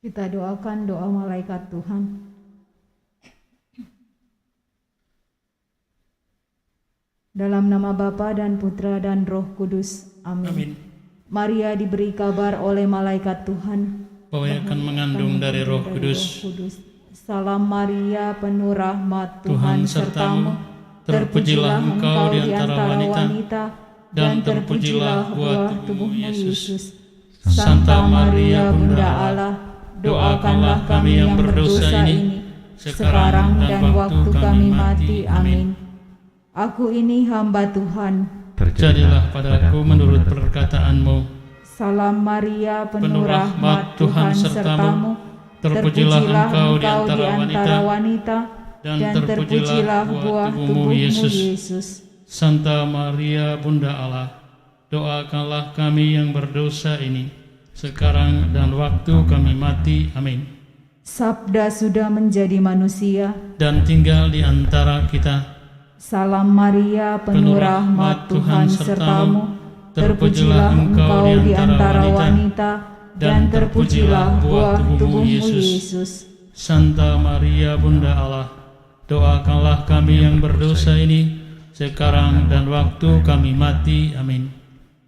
Kita doakan doa malaikat Tuhan. Dalam nama Bapa dan Putra dan Roh Kudus. Amin. Amin. Maria diberi kabar oleh malaikat Tuhan Bahwa ia akan mengandung dari Roh Kudus. Salam Maria, penuh rahmat, Tuhan sertamu. Terpujilah engkau di antara wanita, dan terpujilah buah tubuhmu Yesus. Santa Maria, Bunda Allah, doakanlah kami yang berdosa ini, sekarang dan waktu kami mati. Amin. Aku ini hamba Tuhan. Terjadilah padaku menurut perkataanmu. Salam Maria, penuh rahmat, Tuhan sertamu. Terpujilah engkau di antara wanita, dan terpujilah buah tubuhmu Yesus. Santa Maria, Bunda Allah, doakanlah kami yang berdosa ini, sekarang dan waktu kami mati. Amin. Sabda sudah menjadi manusia Dan tinggal di antara kita. Salam Maria, penuh rahmat, Tuhan sertamu. Terpujilah engkau di antara wanita, dan terpujilah buah tubuhmu Yesus. Santa Maria, Bunda Allah, doakanlah kami yang berdosa ini, sekarang dan waktu kami mati. Amin.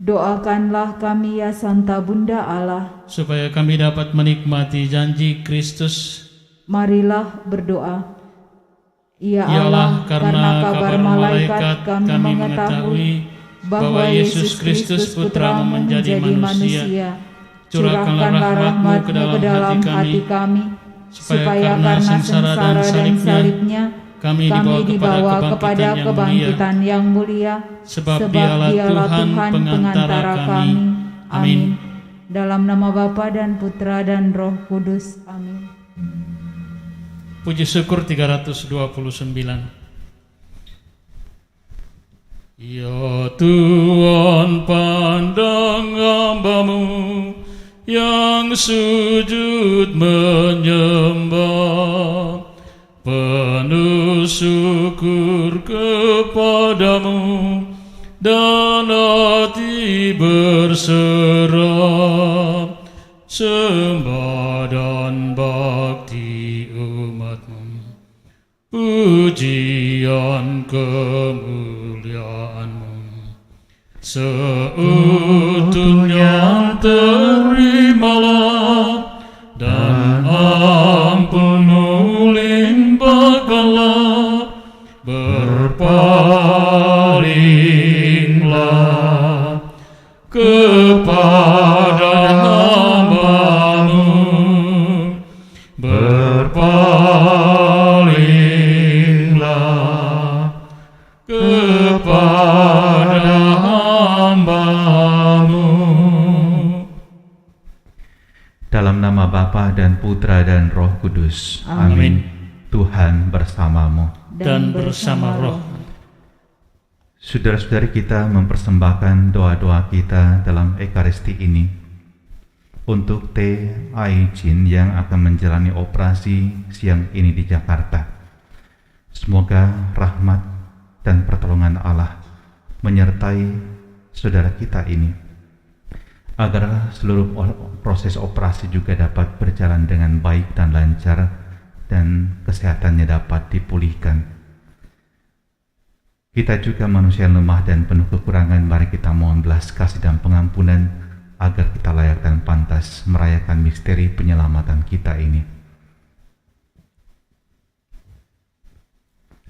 Doakanlah kami ya Santa Bunda Allah, supaya kami dapat menikmati janji Kristus. Marilah berdoa. Ya Ya Allah, karena kabar malaikat kami mengetahui bahwa Yesus Kristus Putramu menjadi manusia. Curahkanlah rahmat-Mu ke dalam hati kami, supaya karena sengsara dan salibnya kami dibawa kepada kebangkitan yang mulia, sebab Dialah Tuhan pengantara kami. Amin. Dalam nama Bapa dan Putra dan Roh Kudus. Amin. Puji syukur 329. Ya Tuhan, pandang hamba-Mu yang sujud menyembah, penuh syukur kepadamu dan hati berserah, sembah dan bakti umat-Mu, pujian kemuliaan-Mu seutuhnya terimalah, dan ampun-Mu limpahkanlah, berpalinglah kepada hamba-Mu, berpalinglah kepada hamba-Mu. Dalam nama Bapa dan Putra dan Roh Kudus. Amin. Tuhan bersamamu. Dan bersama roh. Saudara-saudari, kita mempersembahkan doa-doa kita dalam Ekaristi ini untuk T. Aijin yang akan menjalani operasi siang ini di Jakarta. Semoga rahmat dan pertolongan Allah menyertai saudara kita ini, agar seluruh proses operasi juga dapat berjalan dengan baik dan lancar, dan kesehatannya dapat dipulihkan. Kita juga manusia yang lemah dan penuh kekurangan. Mari kita mohon belas kasih dan pengampunan, agar kita layak dan pantas merayakan misteri penyelamatan kita ini.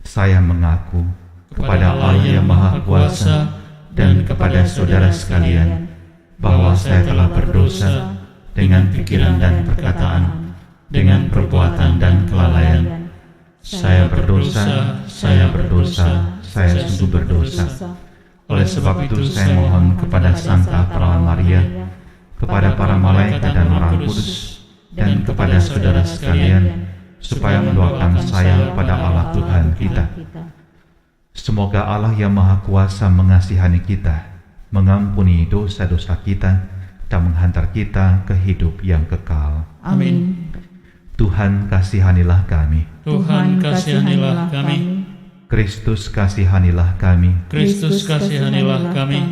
Saya mengaku kepada Allah yang Maha Kuasa dan kepada saudara sekalian, bahwa saya telah berdosa dengan pikiran dan perkataan, dengan perbuatan dan kelalaian. Saya berdosa, saya sungguh berdosa. Oleh sebab itu saya mohon kepada Santa Perawan Maria, kepada para malaikat dan orang kudus, dan kepada saudara sekalian, supaya mendoakan saya pada Allah Tuhan kita. Semoga Allah yang Maha Kuasa mengasihani kita, mengampuni dosa-dosa kita, dan menghantar kita ke hidup yang kekal. Amin. Tuhan kasihanilah kami. Tuhan kasihanilah kami. Kristus kasihanilah kami. Kristus kasihanilah kami.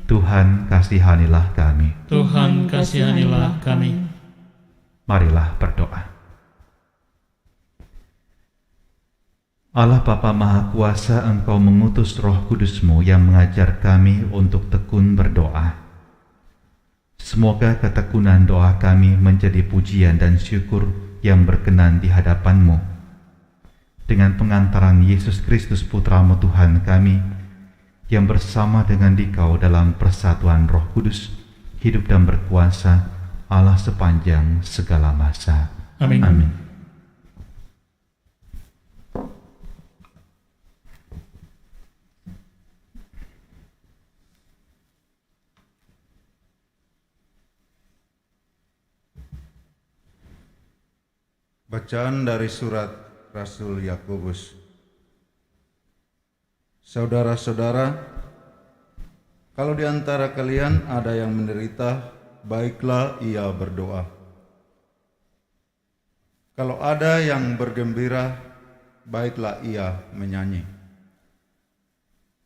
Tuhan kasihanilah kami. Tuhan kasihanilah kami. Marilah berdoa. Allah Bapa Maha Kuasa, Engkau mengutus Roh Kudus-Mu yang mengajar kami untuk tekun berdoa. Semoga ketekunan doa kami menjadi pujian dan syukur yang berkenan di hadapan-Mu. Dengan pengantaran Yesus Kristus Putra-Mu Tuhan kami, yang bersama dengan Dikau dalam persatuan Roh Kudus, hidup dan berkuasa Allah sepanjang segala masa. Amin. Amin. Bacaan dari surat Rasul Yakobus. Saudara-saudara, kalau di antara kalian ada yang menderita, baiklah ia berdoa. Kalau ada yang bergembira, baiklah ia menyanyi.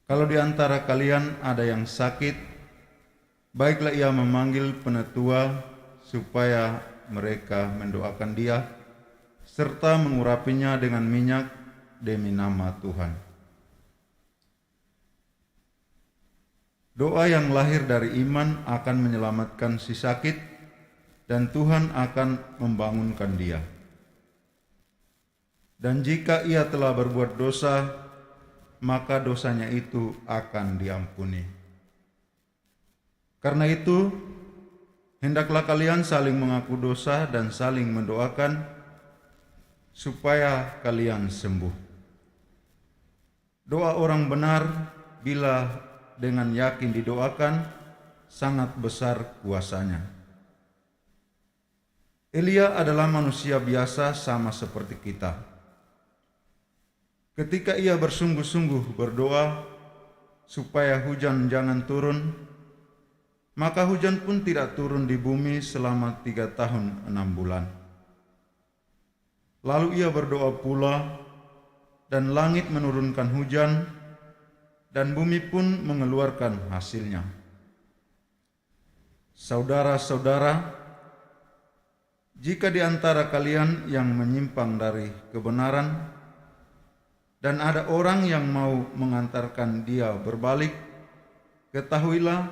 Kalau di antara kalian ada yang sakit, baiklah ia memanggil penetua supaya mereka mendoakan dia, serta mengurapinya dengan minyak demi nama Tuhan. Doa yang lahir dari iman akan menyelamatkan si sakit, dan Tuhan akan membangunkan dia. Dan jika ia telah berbuat dosa, maka dosanya itu akan diampuni. Karena itu, hendaklah kalian saling mengaku dosa dan saling mendoakan, supaya kalian sembuh. Doa orang benar bila dengan yakin didoakan, sangat besar kuasanya. Elia adalah manusia biasa sama seperti kita. Ketika ia bersungguh-sungguh berdoa supaya hujan jangan turun, maka hujan pun tidak turun di bumi selama 3 tahun 6 bulan. Lalu ia berdoa pula, dan langit menurunkan hujan, dan bumi pun mengeluarkan hasilnya. Saudara-saudara, jika di antara kalian yang menyimpang dari kebenaran, dan ada orang yang mau mengantarkan dia berbalik, ketahuilah,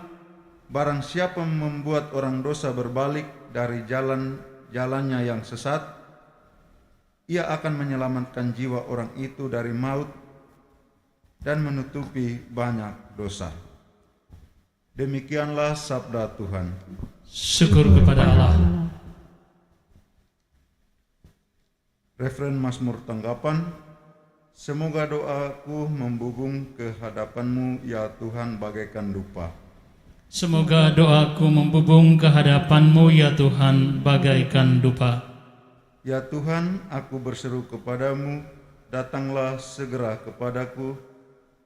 barang siapa membuat orang dosa berbalik dari jalannya yang sesat, ia akan menyelamatkan jiwa orang itu dari maut dan menutupi banyak dosa. Demikianlah sabda Tuhan. Syukur kepada Allah. Referen Mazmur tanggapan. Semoga doaku membubung ke hadapan-Mu, ya Tuhan, bagaikan dupa. Semoga doaku membubung ke hadapan-Mu, ya Tuhan, bagaikan dupa. Ya Tuhan, aku berseru kepadamu, datanglah segera kepadaku,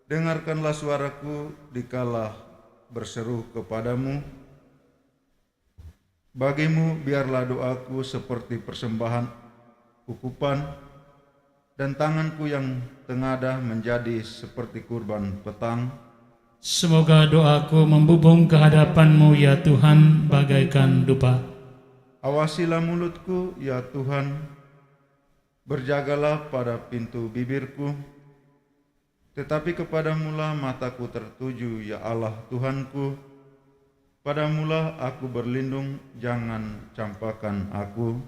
dengarkanlah suaraku dikala berseru kepadamu. Bagimu biarlah doaku seperti persembahan ukupan, dan tanganku yang tengadah menjadi seperti kurban petang. Semoga doaku membubung ke hadapan-Mu, ya Tuhan, bagaikan dupa. Awasilah mulutku, ya Tuhan, berjagalah pada pintu bibirku, tetapi kepadamulah mataku tertuju, ya Allah Tuhanku. Padamulah aku berlindung, jangan campakkan aku.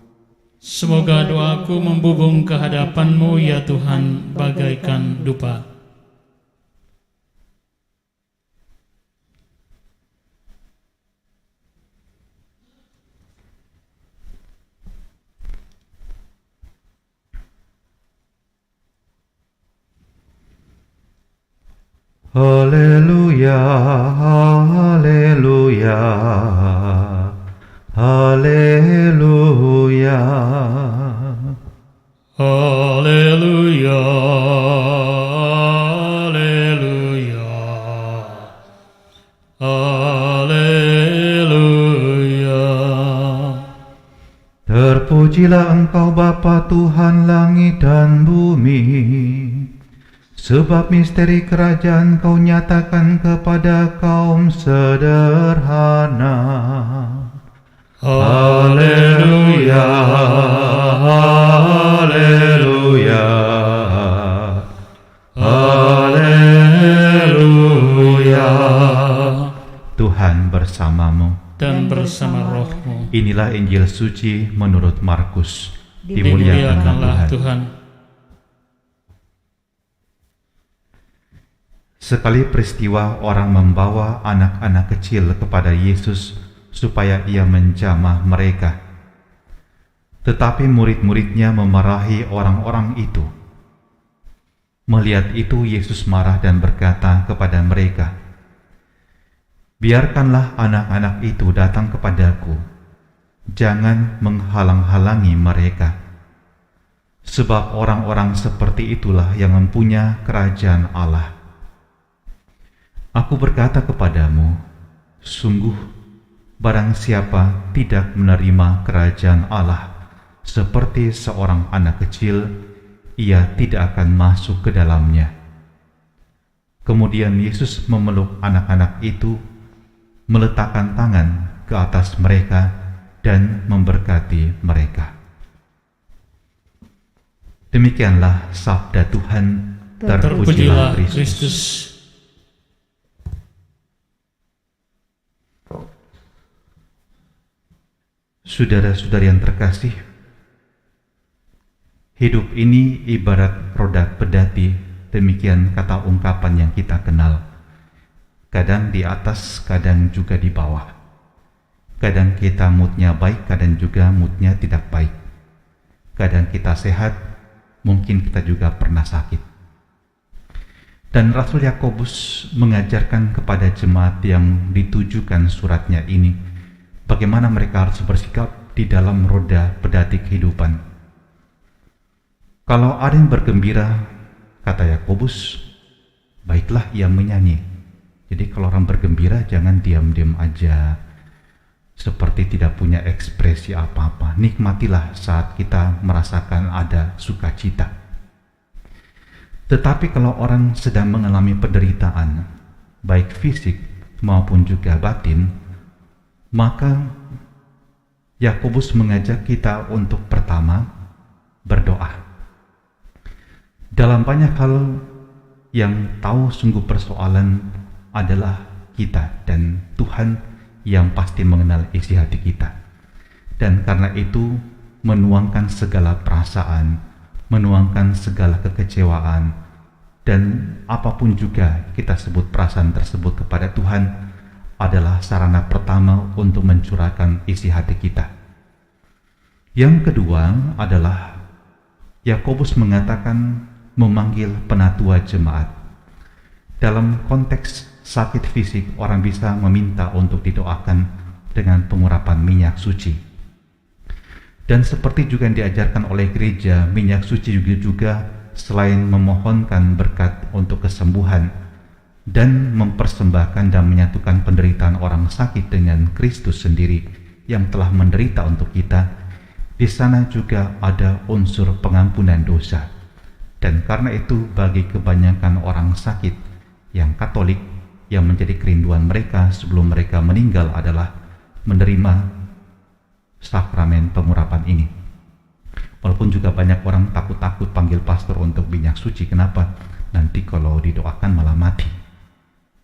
Semoga doaku membubung ke hadapan-Mu, ya Tuhan, bagaikan dupa. Haleluya, haleluya, haleluya. Haleluya, haleluya, haleluya. Terpujilah Engkau Bapa Tuhan langit dan bumi, sebab misteri kerajaan Kau nyatakan kepada kaum sederhana. Haleluya, Inilah Injil suci menurut Markus. Dimuliakanlah Tuhan. Sekali peristiwa orang membawa anak-anak kecil kepada Yesus supaya ia menjamah mereka. Tetapi murid-muridnya memarahi orang-orang itu. Melihat itu Yesus marah dan berkata kepada mereka, "Biarkanlah anak-anak itu datang kepadaku. Jangan menghalang-halangi mereka. Sebab orang-orang seperti itulah yang mempunyai kerajaan Allah. Aku berkata kepadamu, sungguh barang siapa tidak menerima kerajaan Allah seperti seorang anak kecil, ia tidak akan masuk ke dalamnya." Kemudian Yesus memeluk anak-anak itu, meletakkan tangan ke atas mereka dan memberkati mereka. Demikianlah sabda Tuhan. Terpujilah Kristus. Saudara-saudari yang terkasih, hidup ini ibarat roda pedati, demikian kata ungkapan yang kita kenal. Kadang di atas, kadang juga di bawah. Kadang kita moodnya baik, kadang juga moodnya tidak baik. Kadang kita sehat, mungkin kita juga pernah sakit. Dan Rasul Yakobus mengajarkan kepada jemaat yang ditujukan suratnya ini, bagaimana mereka harus bersikap di dalam roda pedati kehidupan. Kalau ada yang bergembira, kata Yakobus, baiklah ia menyanyi. Jadi kalau orang bergembira jangan diam-diam aja, seperti tidak punya ekspresi apa-apa. Nikmatilah saat kita merasakan ada sukacita. Tetapi kalau orang sedang mengalami penderitaan, baik fisik maupun juga batin, maka Yakobus mengajak kita untuk pertama berdoa. Dalam banyak hal yang tahu sungguh persoalan adalah kita dan Tuhan yang pasti mengenal isi hati kita. Dan karena itu menuangkan segala perasaan, menuangkan segala kekecewaan, dan apapun juga kita sebut perasaan tersebut kepada Tuhan adalah sarana pertama untuk mencurahkan isi hati kita. Yang kedua adalah Yakobus mengatakan memanggil penatua jemaat. Dalam konteks sakit fisik, orang bisa meminta untuk didoakan dengan pengurapan minyak suci. Dan seperti juga yang diajarkan oleh gereja, minyak suci juga selain memohonkan berkat untuk kesembuhan dan mempersembahkan dan menyatukan penderitaan orang sakit dengan Kristus sendiri yang telah menderita untuk kita, di sana juga ada unsur pengampunan dosa. Dan karena itu bagi kebanyakan orang sakit yang Katolik, yang menjadi kerinduan mereka sebelum mereka meninggal adalah menerima sakramen pengurapan ini. Walaupun juga banyak orang takut-takut panggil pastor untuk minyak suci. Kenapa? Nanti kalau didoakan malah mati.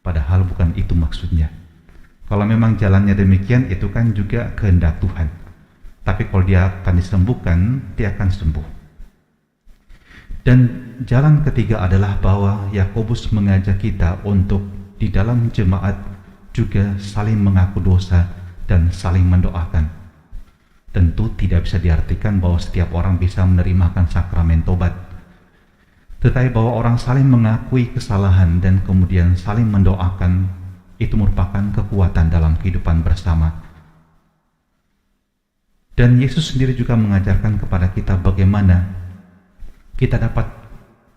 Padahal bukan itu maksudnya. Kalau memang jalannya demikian, itu kan juga kehendak Tuhan. Tapi kalau dia akan disembuhkan, dia akan sembuh. Dan jalan ketiga adalah bahwa Yakobus mengajak kita untuk di dalam jemaat juga saling mengaku dosa dan saling mendoakan. Tentu tidak bisa diartikan bahwa setiap orang bisa menerimakan sakramen tobat, tetapi bahwa orang saling mengakui kesalahan dan kemudian saling mendoakan, itu merupakan kekuatan dalam kehidupan bersama. Dan Yesus sendiri juga mengajarkan kepada kita bagaimana kita dapat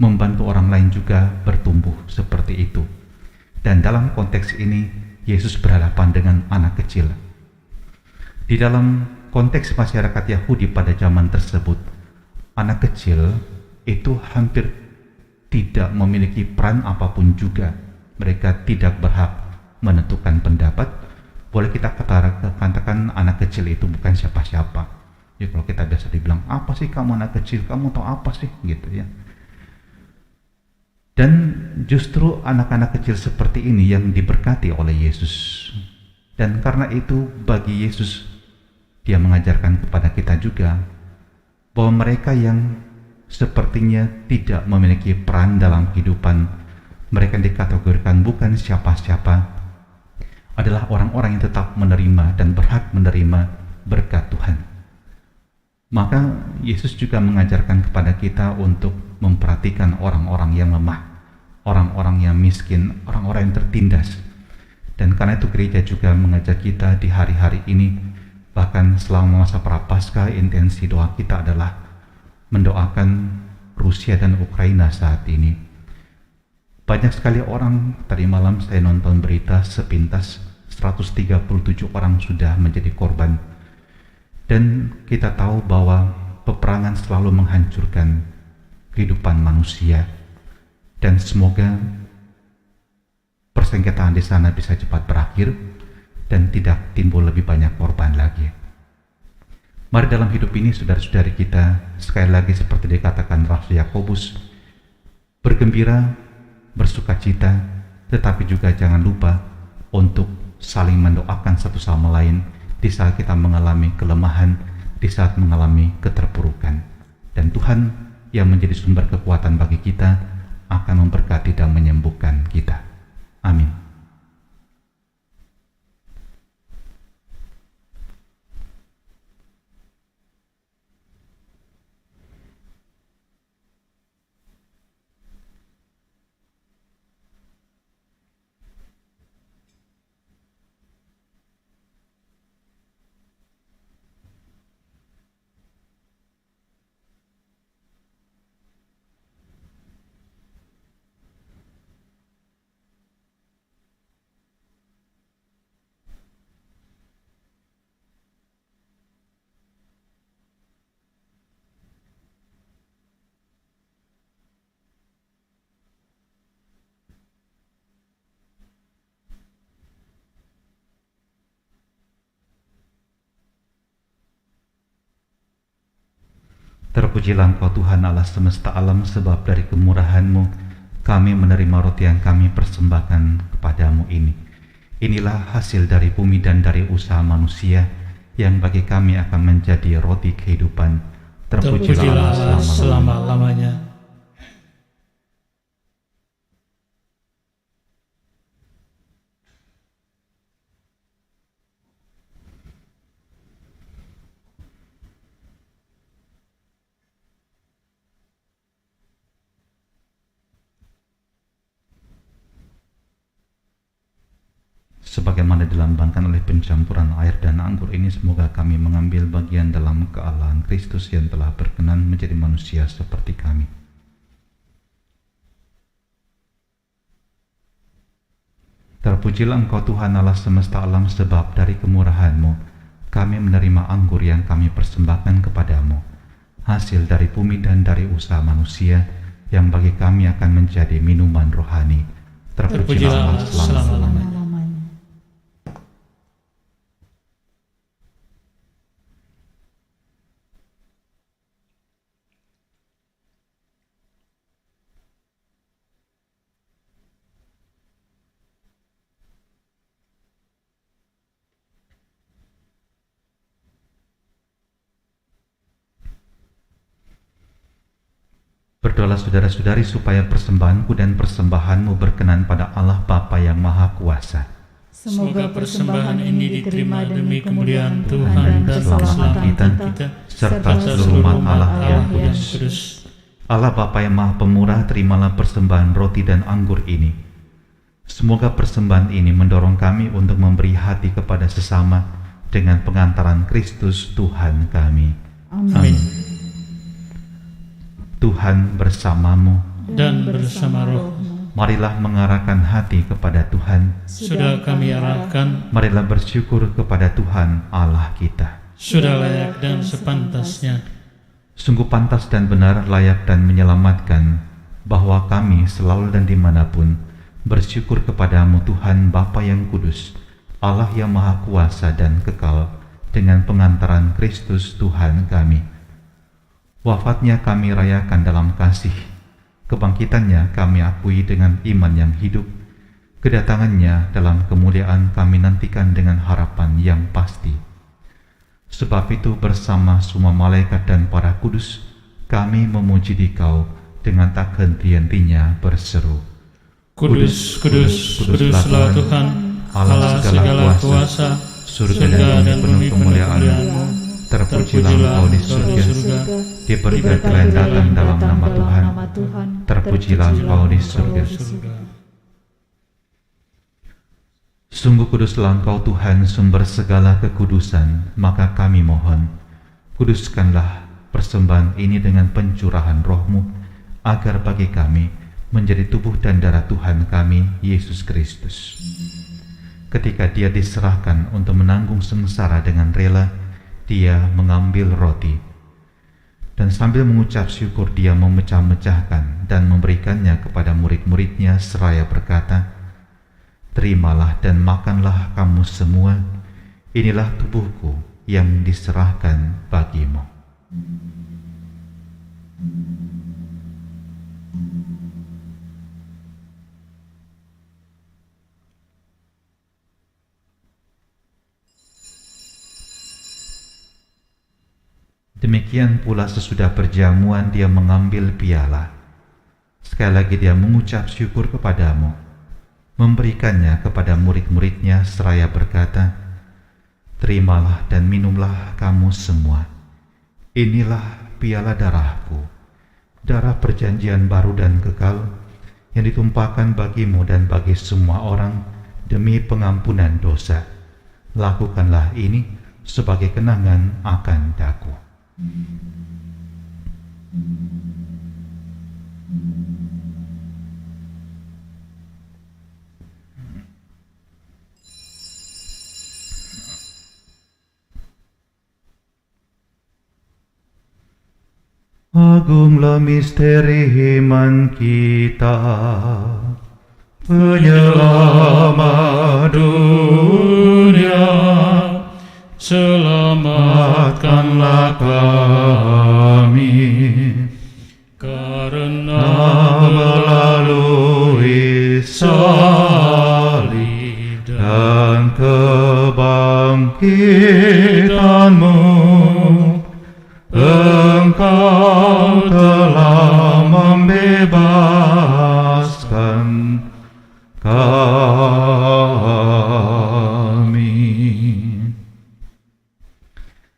membantu orang lain juga bertumbuh seperti itu. Dan dalam konteks ini, Yesus berhadapan dengan anak kecil. Di dalam konteks masyarakat Yahudi pada zaman tersebut, anak kecil itu hampir tidak memiliki peran apapun juga. Mereka tidak berhak menentukan pendapat. Boleh kita katakan anak kecil itu bukan siapa-siapa. Ya, kalau kita biasa dibilang, apa sih kamu anak kecil, kamu tahu apa sih, gitu ya. Dan justru anak-anak kecil seperti ini yang diberkati oleh Yesus. Dan karena itu bagi Yesus, Dia mengajarkan kepada kita juga bahwa mereka yang sepertinya tidak memiliki peran dalam kehidupan, mereka dikategorikan bukan siapa-siapa, adalah orang-orang yang tetap menerima dan berhak menerima berkat Tuhan. Maka Yesus juga mengajarkan kepada kita untuk memperhatikan orang-orang yang lemah, orang-orang yang miskin, orang-orang yang tertindas. Dan karena itu gereja juga mengajak kita di hari-hari ini, bahkan selama masa Prapaskah, intensi doa kita adalah mendoakan Rusia dan Ukraina saat ini. Banyak sekali orang, tadi malam saya nonton berita sepintas, 137 orang sudah menjadi korban. Dan kita tahu bahwa peperangan selalu menghancurkan kehidupan manusia. Dan semoga persengketaan di sana bisa cepat berakhir dan tidak timbul lebih banyak korban lagi. Mari dalam hidup ini saudara-saudari kita, sekali lagi seperti dikatakan Rasul Yakobus, bergembira, bersukacita, tetapi juga jangan lupa untuk saling mendoakan satu sama lain di saat kita mengalami kelemahan, di saat mengalami keterpurukan. Dan Tuhan yang menjadi sumber kekuatan bagi kita akan memberkati dan menyembuhkan kita. Amin. Terpujilah Engkau Tuhan Allah semesta alam, sebab dari kemurahan-Mu kami menerima roti yang kami persembahkan kepadamu ini. Inilah hasil dari bumi dan dari usaha manusia, yang bagi kami akan menjadi roti kehidupan. Terpujilah Allah selama-lamanya. Sebagaimana dilambangkan oleh pencampuran air dan anggur ini, semoga kami mengambil bagian dalam kealahan Kristus yang telah berkenan menjadi manusia seperti kami. Terpujilah Engkau Tuhan Allah semesta alam, sebab dari kemurahan-Mu kami menerima anggur yang kami persembahkan kepadamu, hasil dari bumi dan dari usaha manusia, yang bagi kami akan menjadi minuman rohani. Terpujilah Allah selama-lamanya. Berdoalah saudara-saudari supaya persembahanku dan persembahanmu berkenan pada Allah Bapa yang Maha Kuasa. Semoga persembahan ini diterima demi kemuliaan Tuhan dan keselamatan kita, serta seluruh umat Allah yang kudus. Allah Bapa yang Maha Pemurah, terimalah persembahan roti dan anggur ini. Semoga persembahan ini mendorong kami untuk memberi hati kepada sesama dengan pengantaran Kristus Tuhan kami. Amin. Tuhan bersamamu dan bersama rohmu. Marilah mengarahkan hati kepada Tuhan. Sudah kami arahkan. Marilah bersyukur kepada Tuhan Allah kita. Sudah layak dan sepantasnya. Sungguh pantas dan benar, layak dan menyelamatkan, bahwa kami selalu dan dimanapun bersyukur kepadamu Tuhan Bapa yang kudus, Allah yang Maha Kuasa dan kekal, dengan pengantaran Kristus Tuhan kami. Wafatnya kami rayakan dalam kasih, kebangkitannya kami akui dengan iman yang hidup, kedatangannya dalam kemuliaan kami nantikan dengan harapan yang pasti. Sebab itu bersama semua malaikat dan para kudus, kami memuji Dikau dengan tak henti-hentinya berseru, Kudus, kudus, kuduslah Tuhan, Allah segala kuasa, surga dan bumi penuh kemuliaan-Mu. Terpujilah Engkau di surga, diberkatilah yang datang dalam nama Tuhan. Terpujilah Engkau di surga. Sungguh kuduslah Engkau Tuhan, sumber segala kekudusan, maka kami mohon, kuduskanlah persembahan ini dengan pencurahan Roh-Mu, agar bagi kami menjadi tubuh dan darah Tuhan kami, Yesus Kristus. Ketika Dia diserahkan untuk menanggung sengsara dengan rela, Dia mengambil roti, dan sambil mengucap syukur Dia memecah-mecahkan dan memberikannya kepada murid-murid-Nya seraya berkata, "Terimalah dan makanlah kamu semua, inilah tubuhku yang diserahkan bagimu." Demikian pula sesudah perjamuan Dia mengambil piala. Sekali lagi Dia mengucap syukur kepadamu, memberikannya kepada murid-murid-Nya seraya berkata, "Terimalah dan minumlah kamu semua. Inilah piala darah-Ku, darah perjanjian baru dan kekal, yang ditumpahkan bagimu dan bagi semua orang demi pengampunan dosa. Lakukanlah ini sebagai kenangan akan Daku." Agunglah misteri iman kita, penyelamat dunia, selamatkanlah kami, karena melalui salib dan kebangkitan-Mu, Engkau telah membebaskan kami.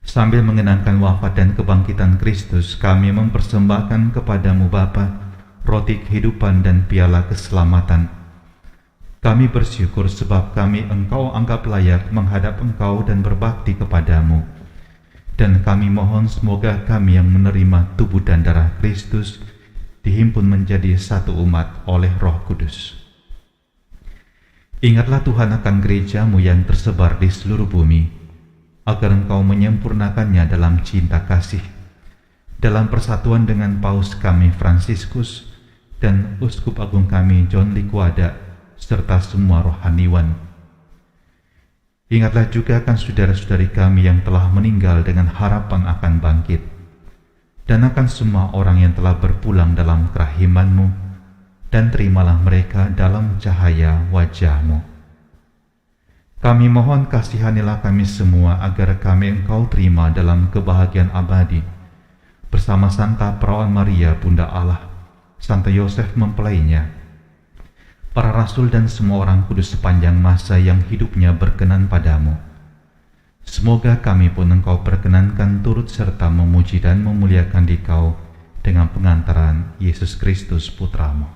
Sambil mengenangkan wafat dan kebangkitan Kristus, kami mempersembahkan kepadamu Bapa roti kehidupan dan piala keselamatan. Kami bersyukur sebab kami Engkau anggap layak menghadap Engkau dan berbakti kepadamu. Dan kami mohon semoga kami yang menerima tubuh dan darah Kristus dihimpun menjadi satu umat oleh Roh Kudus. Ingatlah Tuhan akan gereja-Mu yang tersebar di seluruh bumi, agar Engkau menyempurnakannya dalam cinta kasih, dalam persatuan dengan Paus kami Fransiskus dan Uskup Agung kami John Likwada, serta semua rohaniwan. Ingatlah juga akan saudara-saudari kami yang telah meninggal dengan harapan akan bangkit, dan akan semua orang yang telah berpulang dalam kerahiman-Mu, dan terimalah mereka dalam cahaya wajah-Mu. Kami mohon kasihanilah kami semua agar kami Engkau terima dalam kebahagiaan abadi, bersama Santa Perawan Maria Bunda Allah, Santo Yosef mempelainya, para rasul dan semua orang kudus sepanjang masa yang hidupnya berkenan padamu. Semoga kami pun Engkau perkenankan turut serta memuji dan memuliakan Dikau dengan pengantaran Yesus Kristus Putra-Mu.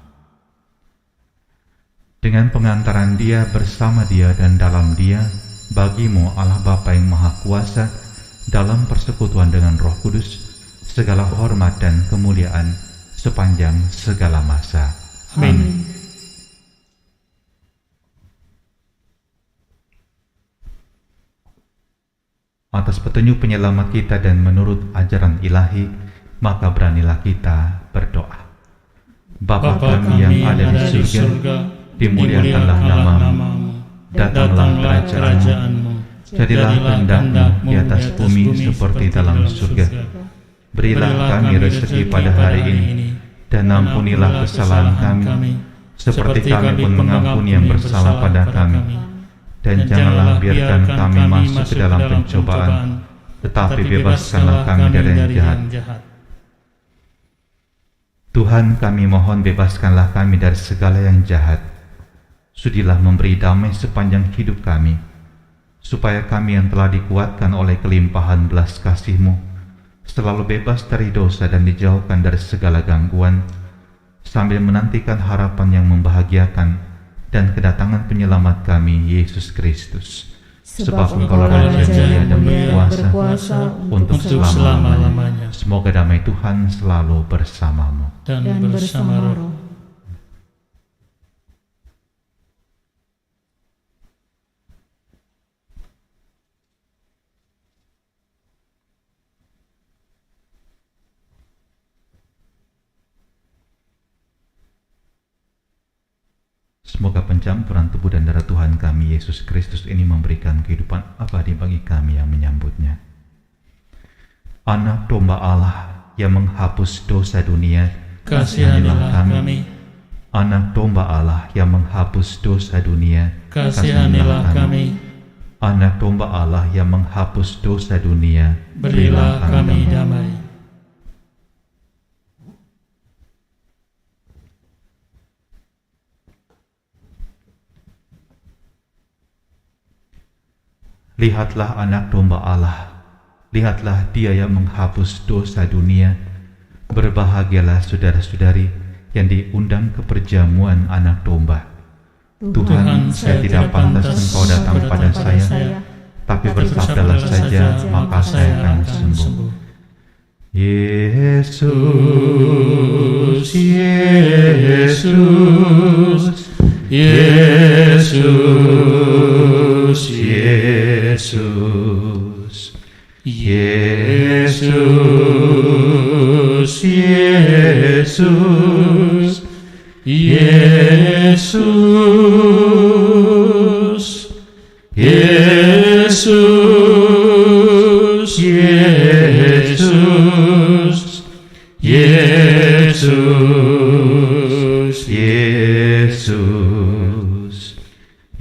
Dengan pengantaran Dia, bersama Dia, dan dalam Dia, bagi-Mu Allah Bapa yang Maha Kuasa, dalam persekutuan dengan Roh Kudus, segala hormat dan kemuliaan sepanjang segala masa. Amin. Atas petunjuk penyelamat kita dan menurut ajaran ilahi, maka beranilah kita berdoa. Bapa kami yang ada di surga, dimuliakanlah nama-Mu, datanglah kerajaan-Mu, jadilah kehendak-Mu di atas bumi seperti dalam surga. Berilah kami rezeki pada hari ini, dan ampunilah kesalahan kami, seperti kami pun mengampuni yang bersalah pada kami. Dan janganlah biarkan kami masuk ke dalam pencobaan, tetapi bebaskanlah kami dari yang jahat. Tuhan, kami mohon bebaskanlah kami dari segala yang jahat. Sudilah memberi damai sepanjang hidup kami, supaya kami yang telah dikuatkan oleh kelimpahan belas kasih-Mu, selalu bebas dari dosa dan dijauhkan dari segala gangguan, sambil menantikan harapan yang membahagiakan dan kedatangan penyelamat kami, Yesus Kristus. Sebab Engkau Raja Jaya dan berkuasa untuk selama-lamanya. Semoga damai Tuhan selalu bersamamu Dan bersama roh. Semoga pencampuran tubuh dan darah Tuhan kami Yesus Kristus ini memberikan kehidupan abadi bagi kami yang menyambutnya. Anak domba Allah yang menghapus dosa dunia, Kasihanilah kami. Anak domba Allah yang menghapus dosa dunia, Kasihanilah kami. Anak domba Allah yang menghapus dosa dunia, Berilah kami damai. Lihatlah anak domba Allah, lihatlah Dia yang menghapus dosa dunia. Berbahagialah saudara-saudari yang diundang ke perjamuan anak domba. Tuhan, saya tidak pantas Engkau datang pada saya, tapi bersabdalah saja, maka saya akan sembuh. Yesus, Yesus, Yesus, Yesus, Yesus, Yesus, Yesus, Yesus, Yesus, Yesus,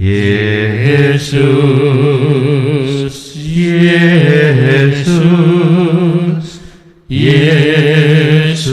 Yesus, Yesus, Yesus, Yesus.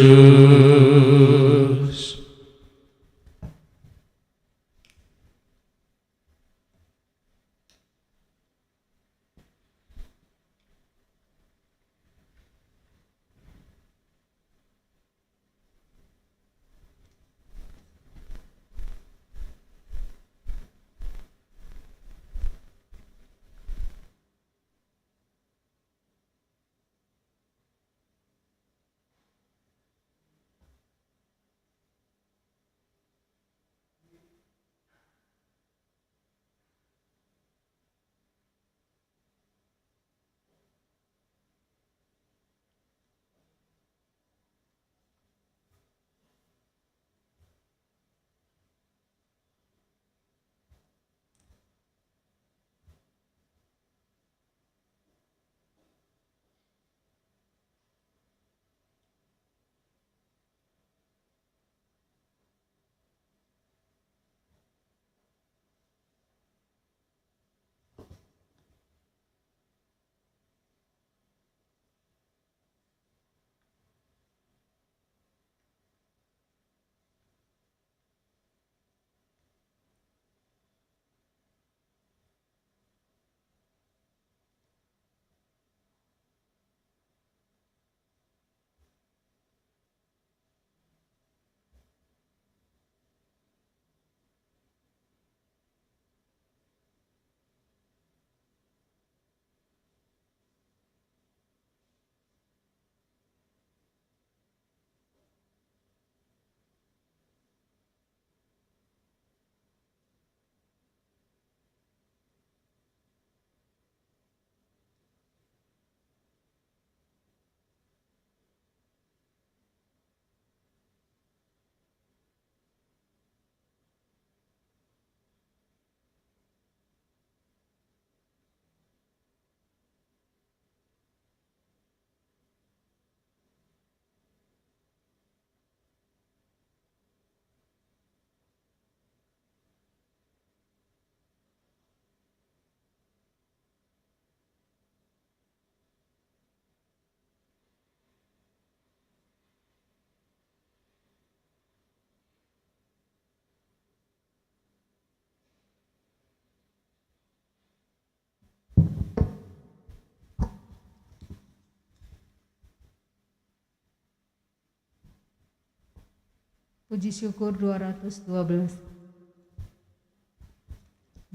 Puji syukur 212.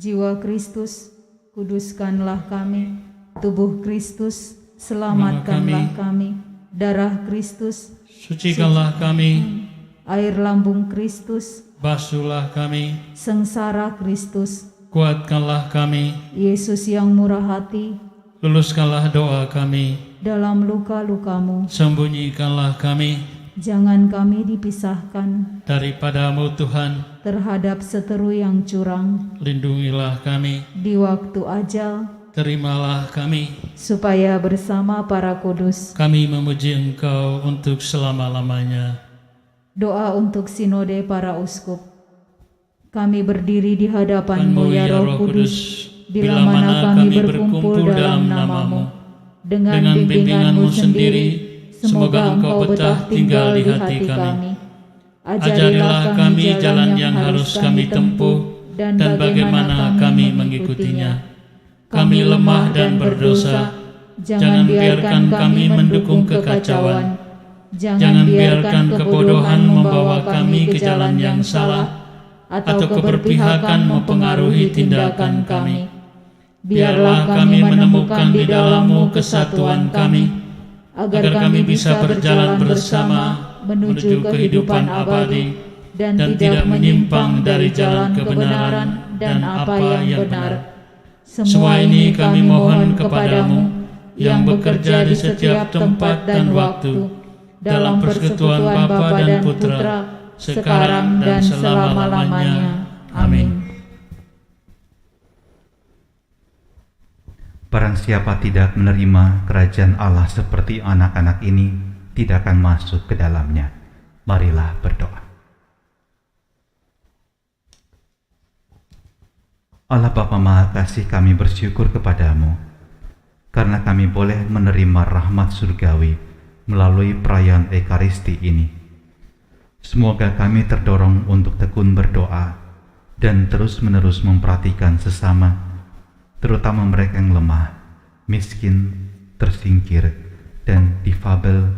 Jiwa Kristus, kuduskanlah kami. Tubuh Kristus, selamatkanlah kami. Darah Kristus, Sucikanlah kami. air lambung Kristus, Basuhlah kami. sengsara Kristus, Kuatkanlah kami. Yesus yang murah hati, Luluskanlah doa kami. dalam luka-lukamu, Sembunyikanlah kami jangan kami dipisahkan daripada-Mu Tuhan. terhadap seteru yang curang. Lindungilah kami. Di waktu ajal, Terimalah kami. supaya bersama para kudus. Kami memuji Engkau untuk selama-lamanya. Doa untuk sinode para uskup. Kami berdiri di hadapan-Mu ya Roh Kudus, bila mana kami berkumpul dalam nama-Mu. Dengan bimbingan-Mu sendiri, semoga Engkau betah tinggal di hati kami. Ajarilah kami jalan yang harus kami tempuh dan bagaimana kami mengikutinya. Kami lemah dan berdosa, jangan biarkan kami mendukung kekacauan. Jangan biarkan kebodohan membawa kami ke jalan yang salah, atau keberpihakan mempengaruhi tindakan kami. Biarlah kami menemukan di dalam-Mu kesatuan kami, agar kami bisa berjalan bersama menuju kehidupan abadi dan tidak menyimpang dari jalan kebenaran dan apa yang benar. Semua ini kami mohon kepadamu, yang bekerja di setiap tempat dan waktu, dalam persekutuan Bapa dan Putra, sekarang dan selama-lamanya. Amin. Barang siapa tidak menerima kerajaan Allah seperti anak-anak ini, tidak akan masuk ke dalamnya. Marilah berdoa. Allah Bapa Maha Kasih, kami bersyukur kepadamu karena kami boleh menerima rahmat surgawi melalui perayaan Ekaristi ini. Semoga kami terdorong untuk tekun berdoa dan terus-menerus memperhatikan sesama, terutama mereka yang lemah, miskin, tersingkir, dan difabel,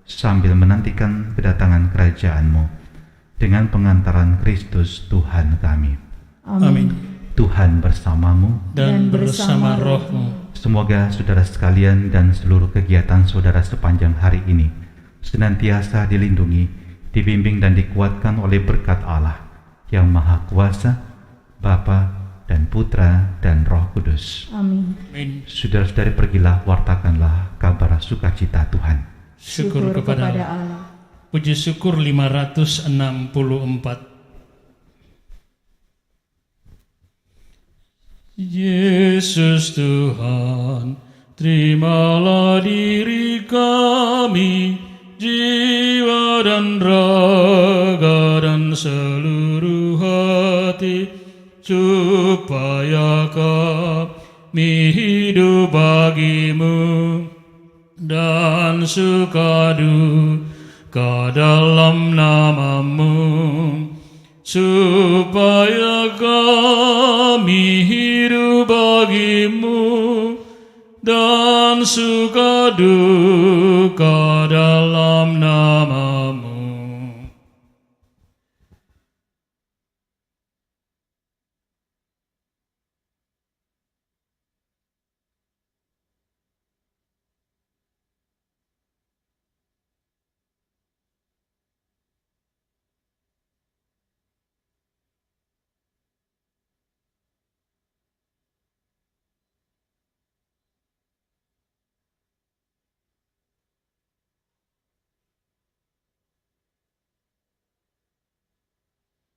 sambil menantikan kedatangan kerajaan-Mu dengan pengantaran Kristus Tuhan kami. Amin. Tuhan bersamamu Dan bersama roh-Mu. Semoga saudara sekalian dan seluruh kegiatan saudara sepanjang hari ini senantiasa dilindungi, dibimbing dan dikuatkan oleh berkat Allah yang Maha Kuasa, Bapa dan Putra dan Roh Kudus. Amin. Amin. Saudara-saudari, pergilah wartakanlah kabar sukacita Tuhan. Syukur kepada Allah. Puji syukur 564. Yesus Tuhan, terimalah diri kami, jiwa dan raga dan seluruh hati, supaya kami hidup bagi-Mu dan sukaduka dalam nama-Mu, supaya kami hidup bagi-Mu dan sukaduka dalam nama